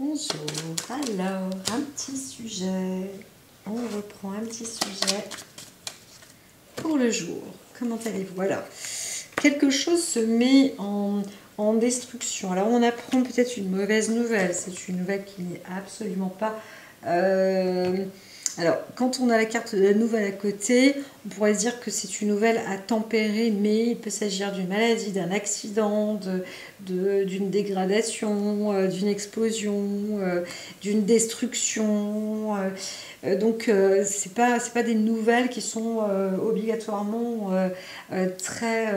Bonjour, alors un petit sujet, on reprend un petit sujet pour le jour. Comment allez-vous? Alors, quelque chose se met en destruction. Alors on apprend peut-être une mauvaise nouvelle, c'est une nouvelle qui n'est absolument pas... Alors, quand on a la carte de la nouvelle à côté, on pourrait se dire que c'est une nouvelle à tempérer, mais il peut s'agir d'une maladie, d'un accident, d'une dégradation, d'une explosion, d'une destruction. C'est pas des nouvelles qui sont obligatoirement très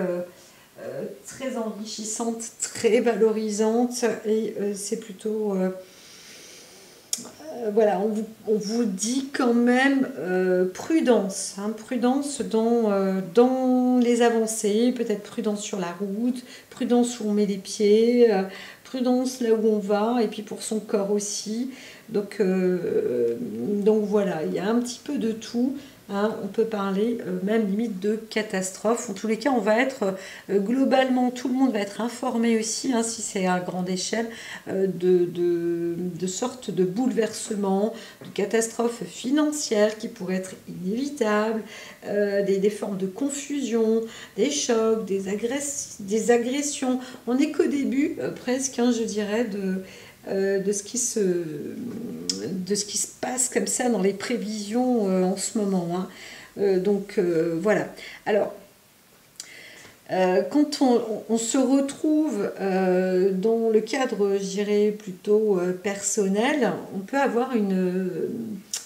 enrichissantes, très valorisantes, et c'est plutôt... voilà, on vous dit quand même prudence, hein, prudence dans les avancées, peut-être prudence sur la route, prudence où on met les pieds, prudence là où on va, et puis pour son corps aussi. Donc voilà, il y a un petit peu de tout. Hein, on peut parler même limite de catastrophe. En tous les cas, on va être globalement, tout le monde va être informé aussi, hein, si c'est à grande échelle, de sortes de bouleversements, de catastrophes financières qui pourraient être inévitables, des formes de confusion, des chocs, des agressions. On n'est qu'au début, presque, hein, je dirais, de ce qui se passe comme ça dans les prévisions en ce moment. Hein. Voilà. Alors, quand on se retrouve dans le cadre, je dirais, plutôt personnel, on peut avoir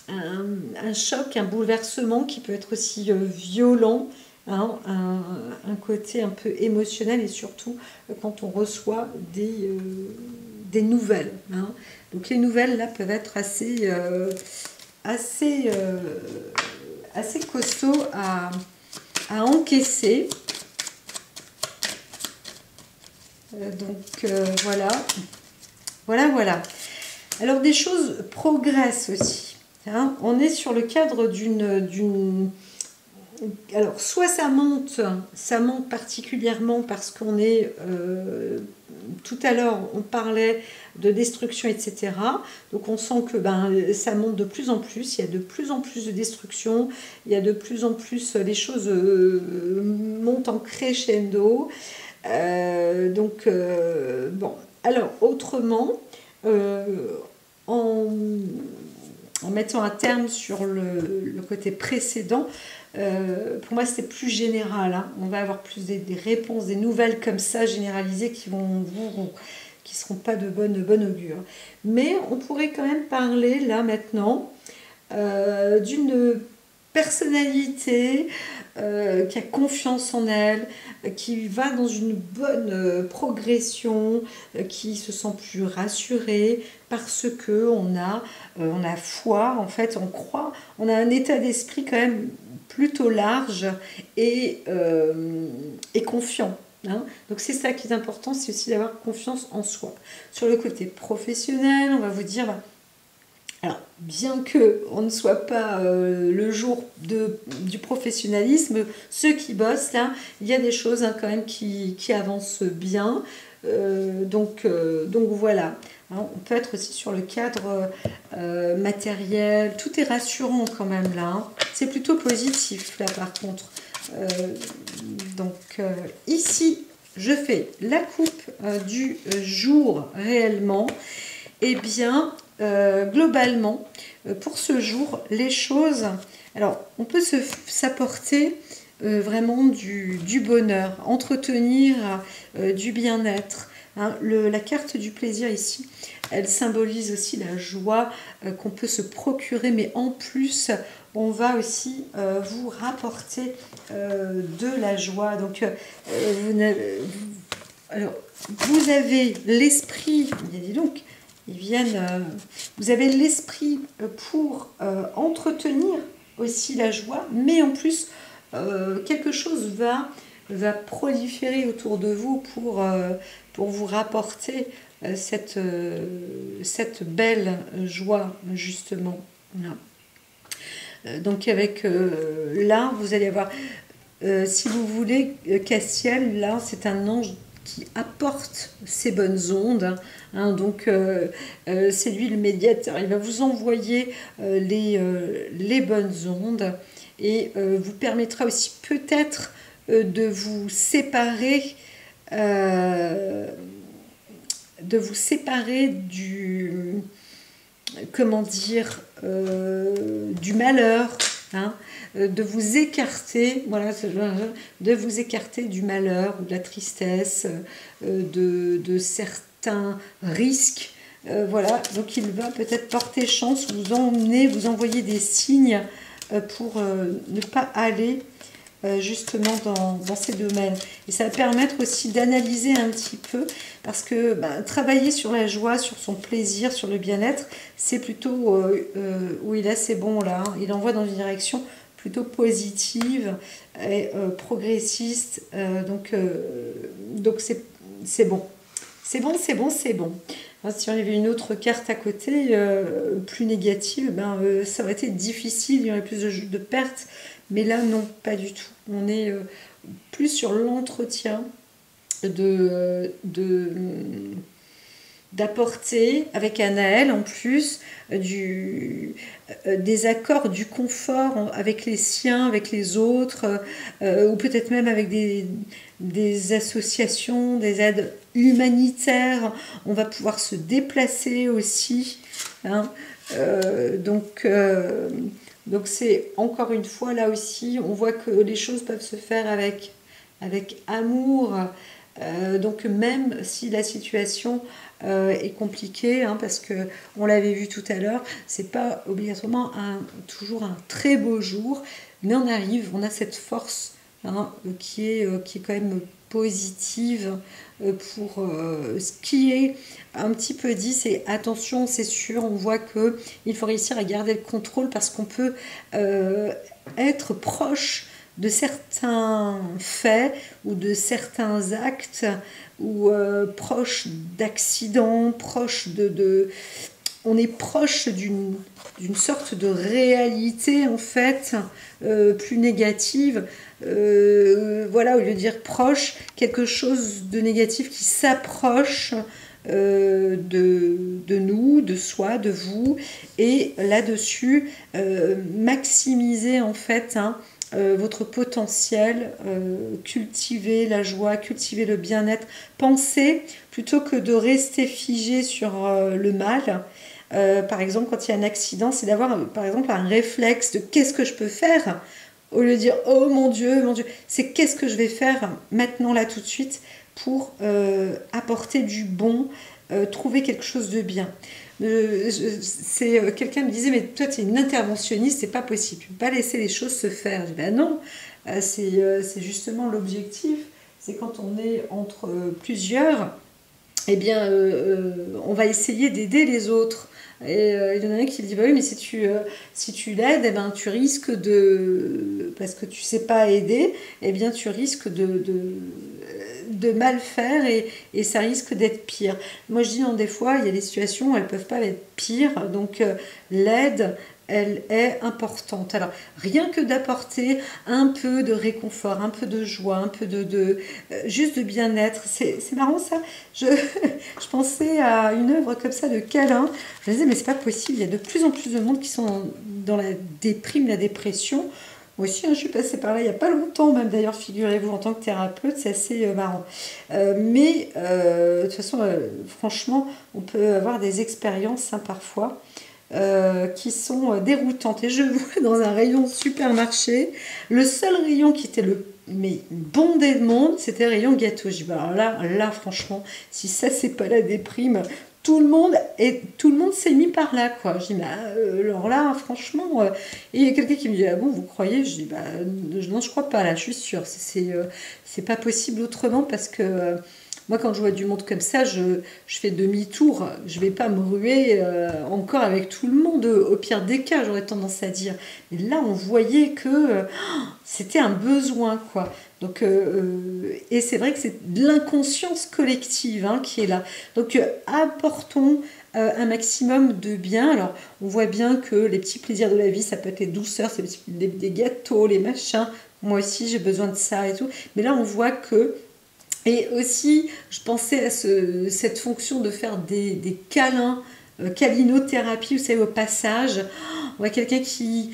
un choc, un bouleversement qui peut être aussi violent, hein, un côté un peu émotionnel, et surtout quand on reçoit des nouvelles. Hein. Donc les nouvelles là peuvent être assez, assez costauds à encaisser. Voilà. Voilà. Alors des choses progressent aussi. Hein. On est sur le cadre d'une... Alors soit ça monte particulièrement parce qu'on est... tout à l'heure, on parlait de destruction, etc. Donc on sent que ça monte de plus en plus, il y a de plus en plus de destruction, il y a de plus en plus, les choses montent en crescendo. Bon, alors autrement, en mettant un terme sur le côté précédent, pour moi c'est plus général. Hein. On va avoir plus des réponses, des nouvelles comme ça généralisées qui seront pas de bonne augure. Mais on pourrait quand même parler là maintenant d'une personnalité qui a confiance en elle, qui va dans une bonne progression, qui se sent plus rassurée parce que on a foi, en fait, on croit, on a un état d'esprit quand même plutôt large et confiant. Hein. Donc c'est ça qui est important, c'est aussi d'avoir confiance en soi. Sur le côté professionnel, on va vous dire... Alors, bien qu'on ne soit pas le jour du professionnalisme, ceux qui bossent, là, il y a des choses hein, quand même qui avancent bien. Donc voilà. Hein, on peut être aussi sur le cadre matériel. Tout est rassurant quand même là. Hein. C'est plutôt positif là par contre. Ici, je fais la coupe du jour réellement. Eh bien... globalement, pour ce jour, les choses... Alors, on peut s'apporter vraiment du bonheur, entretenir du bien-être. Hein. La carte du plaisir ici, elle symbolise aussi la joie qu'on peut se procurer, mais en plus, on va aussi vous rapporter de la joie. Donc, vous avez l'esprit... Dis donc, vous avez l'esprit pour entretenir aussi la joie, mais en plus, quelque chose va proliférer autour de vous pour vous rapporter cette belle joie, justement. Donc, là, vous allez avoir, si vous voulez, Castiel, là, c'est un ange qui apporte ces bonnes ondes. Hein, donc, c'est lui le médiateur. Il va vous envoyer les bonnes ondes et vous permettra aussi peut-être de vous séparer du, comment dire, du malheur, hein, de vous écarter, voilà, de vous écarter du malheur ou de la tristesse, de certains risques. Voilà, donc il va peut-être porter chance, vous emmener, vous envoyer des signes pour ne pas aller justement dans ces domaines. Et ça va permettre aussi d'analyser un petit peu, parce que travailler sur la joie, sur son plaisir, sur le bien-être, c'est plutôt, oui là c'est bon là, hein, il envoie dans une direction plutôt positive et progressiste, donc c'est bon. C'est bon, c'est bon, c'est bon. Alors, si on avait une autre carte à côté, plus négative, ça aurait été difficile, il y aurait plus de pertes. Mais là, non, pas du tout. On est plus sur l'entretien d'apporter, avec un Anaël en plus, des accords, du confort avec les siens, avec les autres, ou peut-être même avec des associations, des aides humanitaires. On va pouvoir se déplacer aussi. Hein. Donc c'est encore une fois là aussi, on voit que les choses peuvent se faire avec amour. Donc même si la situation est compliquée, hein, parce que on l'avait vu tout à l'heure, c'est pas obligatoirement toujours un très beau jour, mais on a cette force, hein, qui est quand même positive. Pour ce qui est un petit peu dit, c'est attention, c'est sûr, on voit que il faut réussir à garder le contrôle, parce qu'on peut être proche de certains faits ou de certains actes, ou proche d'accidents, on est proche d'une sorte de réalité en fait plus négative. Voilà, au lieu de dire proche, quelque chose de négatif qui s'approche de nous, de soi, de vous, et là-dessus maximiser en fait, hein, votre potentiel, cultiver la joie, cultiver le bien-être, penser plutôt que de rester figé sur le mal. Par exemple, quand il y a un accident, c'est d'avoir par exemple un réflexe de qu'est-ce que je peux faire, au lieu de dire oh mon Dieu, c'est qu'est-ce que je vais faire maintenant là tout de suite pour apporter du bon, trouver quelque chose de bien. Quelqu'un me disait mais toi tu es une interventionniste, c'est pas possible, tu peux pas laisser les choses se faire. Je dis ben non, c'est justement l'objectif, c'est quand on est entre plusieurs, eh bien on va essayer d'aider les autres. Et il y en a un qui dit bah oui mais si tu l'aides, eh ben tu risques parce que tu sais pas aider, eh bien tu risques de mal faire, et ça risque d'être pire. Moi je dis non, des fois il y a des situations où elles peuvent pas être pires, donc l'aide elle est importante. Alors rien que d'apporter un peu de réconfort, un peu de joie, un peu juste de bien-être, c'est marrant ça. Je pensais à une œuvre comme ça de câlin. Je me disais mais c'est pas possible, il y a de plus en plus de monde qui sont dans la déprime, la dépression. Moi aussi, hein, je suis passée par là il n'y a pas longtemps, même d'ailleurs, figurez-vous, en tant que thérapeute, c'est assez marrant. Mais de toute façon, franchement, on peut avoir des expériences, hein, parfois qui sont déroutantes. Et je vois dans un rayon supermarché, le seul rayon qui était mais bondé de monde, c'était le rayon gâteau. Je dis, bah alors là, franchement, si ça, c'est pas la déprime, tout le monde s'est mis par là, quoi. Je dis, bah, alors là, franchement, et il y a quelqu'un qui me dit, ah bon, vous croyez? Je dis, bah, non, je crois pas, là, je suis sûre. C'est pas possible autrement, parce que moi, quand je vois du monde comme ça, je fais demi-tour. Je vais pas me ruer encore avec tout le monde. Au pire des cas, j'aurais tendance à dire. Mais là, on voyait que c'était un besoin, quoi. Donc, et c'est vrai que c'est de l'inconscience collective, hein, qui est là. Donc, apportons un maximum de bien. Alors, on voit bien que les petits plaisirs de la vie, ça peut être les douceurs, c'est des gâteaux, les machins. Moi aussi, j'ai besoin de ça et tout. Mais là, on voit que Et aussi, je pensais à cette fonction de faire des câlins, câlinothérapie, vous savez, au passage. On voit quelqu'un qui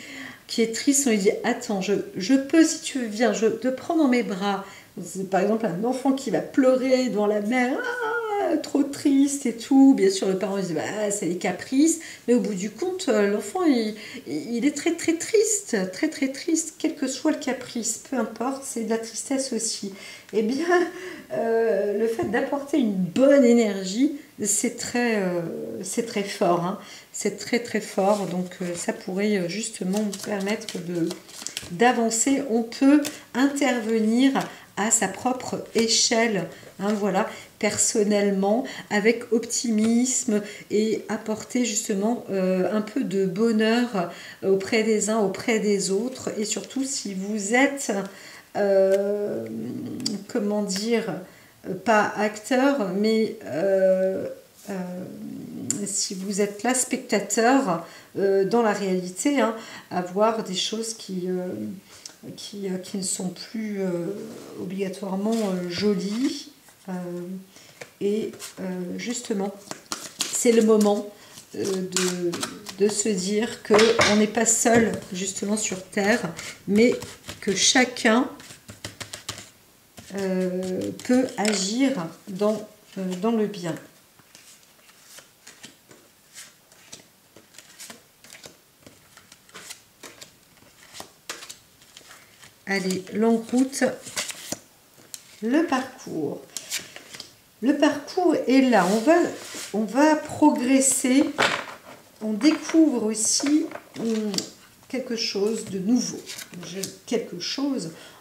est triste, on lui dit attends, je peux, si tu veux, viens, je te prends dans mes bras. C'est par exemple un enfant qui va pleurer devant la mère, ah, trop triste et tout. Bien sûr, le parent il dit bah, c'est les caprices, mais au bout du compte, l'enfant il est très très triste, très très triste, quel que soit le caprice, peu importe, c'est de la tristesse aussi. Eh bien, le fait d'apporter une bonne énergie, c'est très fort, hein. C'est très très fort, donc ça pourrait justement nous permettre d'avancer. On peut intervenir à sa propre échelle, hein, voilà, personnellement, avec optimisme et apporter justement un peu de bonheur auprès des uns, auprès des autres. Et surtout, si vous êtes, comment dire, pas acteur, mais si vous êtes là, spectateur, dans la réalité, hein, à voir des choses qui ne sont plus obligatoirement jolies. Et justement, c'est le moment de se dire qu'on n'est pas seul justement sur Terre, mais que chacun peut agir dans le bien. Allez, longue route, le parcours. Le parcours est là, on va progresser, on découvre aussi quelque chose de nouveau,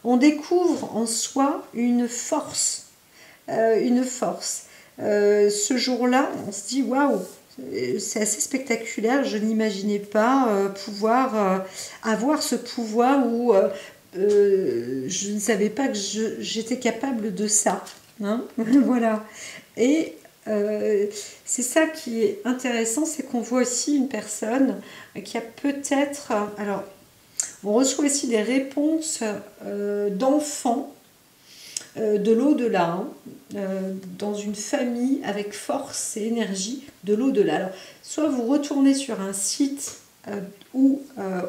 on découvre en soi une force, ce jour-là, on se dit waouh, c'est assez spectaculaire, je n'imaginais pas pouvoir avoir ce pouvoir où je ne savais pas que j'étais capable de ça. Hein. Voilà. Et c'est ça qui est intéressant, c'est qu'on voit aussi une personne qui a peut-être... Alors, on reçoit aussi des réponses d'enfants de l'au-delà, hein, dans une famille avec force et énergie de l'au-delà. Alors, soit vous retournez sur un site où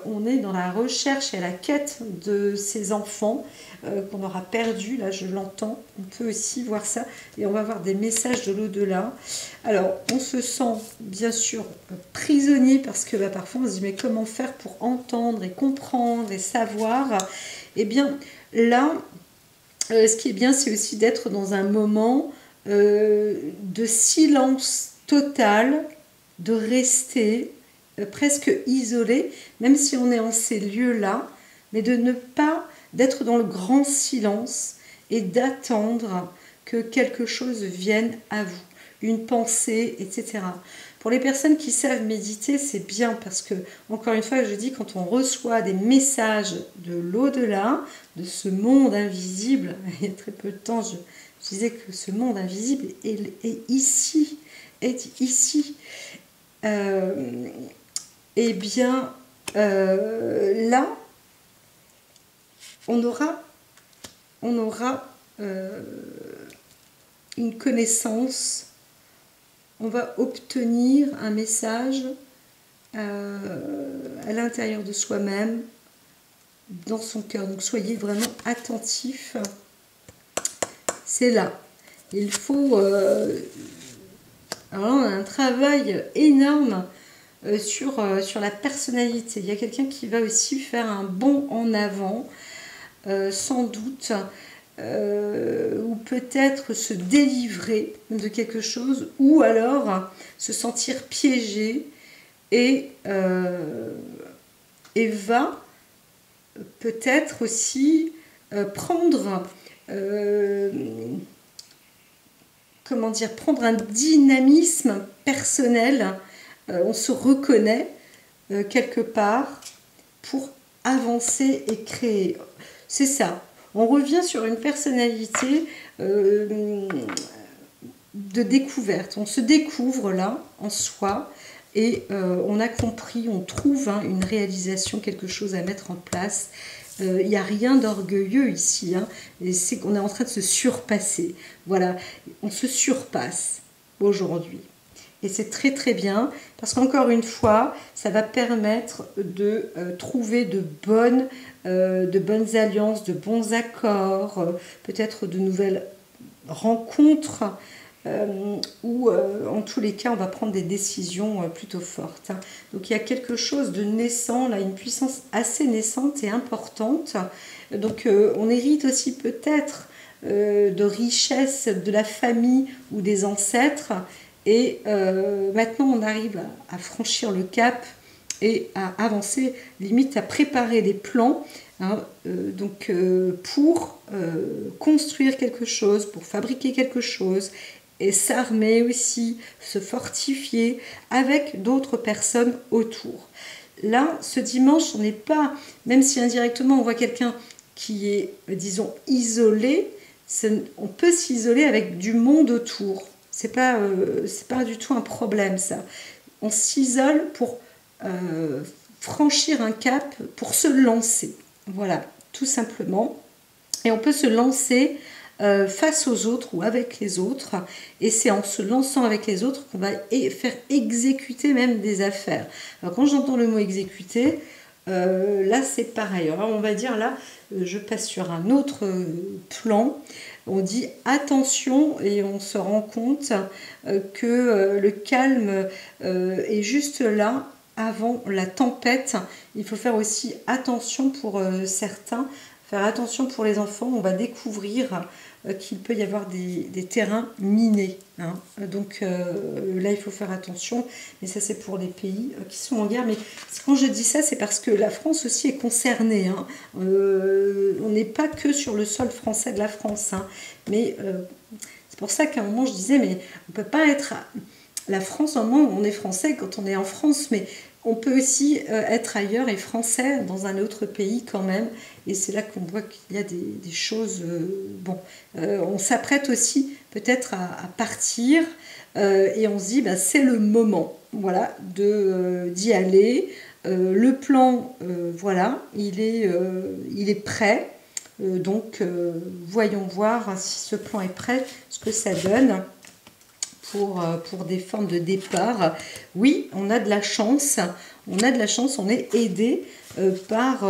on est dans la recherche et la quête de ces enfants qu'on aura perdus, là je l'entends, on peut aussi voir ça, et on va avoir des messages de l'au-delà. Alors on se sent bien sûr prisonnier parce que parfois on se dit mais comment faire pour entendre et comprendre et savoir. Eh bien là, ce qui est bien, c'est aussi d'être dans un moment de silence total, de rester presque isolé, même si on est en ces lieux-là, mais de ne pas, d'être dans le grand silence et d'attendre que quelque chose vienne à vous, une pensée, etc. Pour les personnes qui savent méditer, c'est bien parce que, encore une fois, je dis, quand on reçoit des messages de l'au-delà, de ce monde invisible, il y a très peu de temps, je disais que ce monde invisible est ici, eh bien, là, on aura une connaissance, on va obtenir un message à l'intérieur de soi-même, dans son cœur. Donc soyez vraiment attentifs. C'est là. Il faut... alors là, on a un travail énorme sur la personnalité. Il y a quelqu'un qui va aussi faire un bond en avant, sans doute, ou peut-être se délivrer de quelque chose, ou alors se sentir piégé et va peut-être aussi prendre prendre un dynamisme personnel. On se reconnaît quelque part pour avancer et créer. C'est ça. On revient sur une personnalité de découverte. On se découvre là, en soi, et on a compris, on trouve une réalisation, quelque chose à mettre en place. Il n'y a rien d'orgueilleux ici, hein, et c'est qu'on est en train de se surpasser. Voilà, on se surpasse aujourd'hui. Et c'est très très bien, parce qu'encore une fois, ça va permettre de trouver de bonnes alliances, de bons accords, peut-être de nouvelles rencontres, où en tous les cas on va prendre des décisions plutôt fortes, hein. Donc il y a quelque chose de naissant, là, une puissance assez naissante et importante. Donc on hérite aussi peut-être de richesses de la famille ou des ancêtres, et maintenant on arrive à franchir le cap et à avancer, limite à préparer des plans, hein, pour construire quelque chose, pour fabriquer quelque chose, et s'armer aussi, se fortifier avec d'autres personnes autour. Là, ce dimanche, on n'est pas, même si indirectement on voit quelqu'un qui est, disons, isolé, on peut s'isoler avec du monde autour. C'est pas du tout un problème, ça. On s'isole pour franchir un cap, pour se lancer. Voilà, tout simplement. Et on peut se lancer face aux autres ou avec les autres. Et c'est en se lançant avec les autres qu'on va faire exécuter même des affaires. Alors quand j'entends le mot exécuter, là c'est pareil. Alors on va dire là, je passe sur un autre plan. On dit attention et on se rend compte que le calme est juste là avant la tempête. Il faut faire aussi attention pour certains, faire attention pour les enfants. On va découvrir qu'il peut y avoir des terrains minés, hein. Donc là il faut faire attention, mais ça c'est pour les pays qui sont en guerre. Mais quand je dis ça, c'est parce que la France aussi est concernée, hein. On n'est pas que sur le sol français de la France, hein. Mais c'est pour ça qu'à un moment je disais, mais on ne peut pas être la France, au moment où on est français quand on est en France, mais on peut aussi être ailleurs et français dans un autre pays quand même. Et c'est là qu'on voit qu'il y a des choses... on s'apprête aussi peut-être à partir et on se dit, bah, c'est le moment, voilà, d'y aller. Le plan, voilà, il est prêt. Voyons voir si ce plan est prêt, ce que ça donne. Pour des formes de départ. Oui, on a de la chance, on est aidé par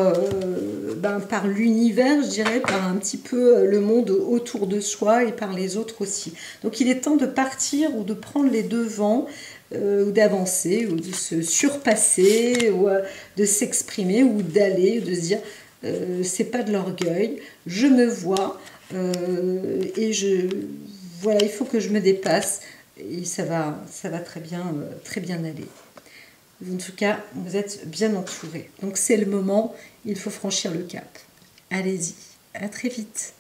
l'univers, je dirais, par un petit peu le monde autour de soi et par les autres aussi. Donc il est temps de partir ou de prendre les devants, ou d'avancer, ou de se surpasser, ou de s'exprimer, ou d'aller, de se dire c'est pas de l'orgueil, je me vois, et voilà, il faut que je me dépasse. Et ça va très bien aller. En tout cas, vous êtes bien entourés. Donc c'est le moment, il faut franchir le cap. Allez-y, à très vite.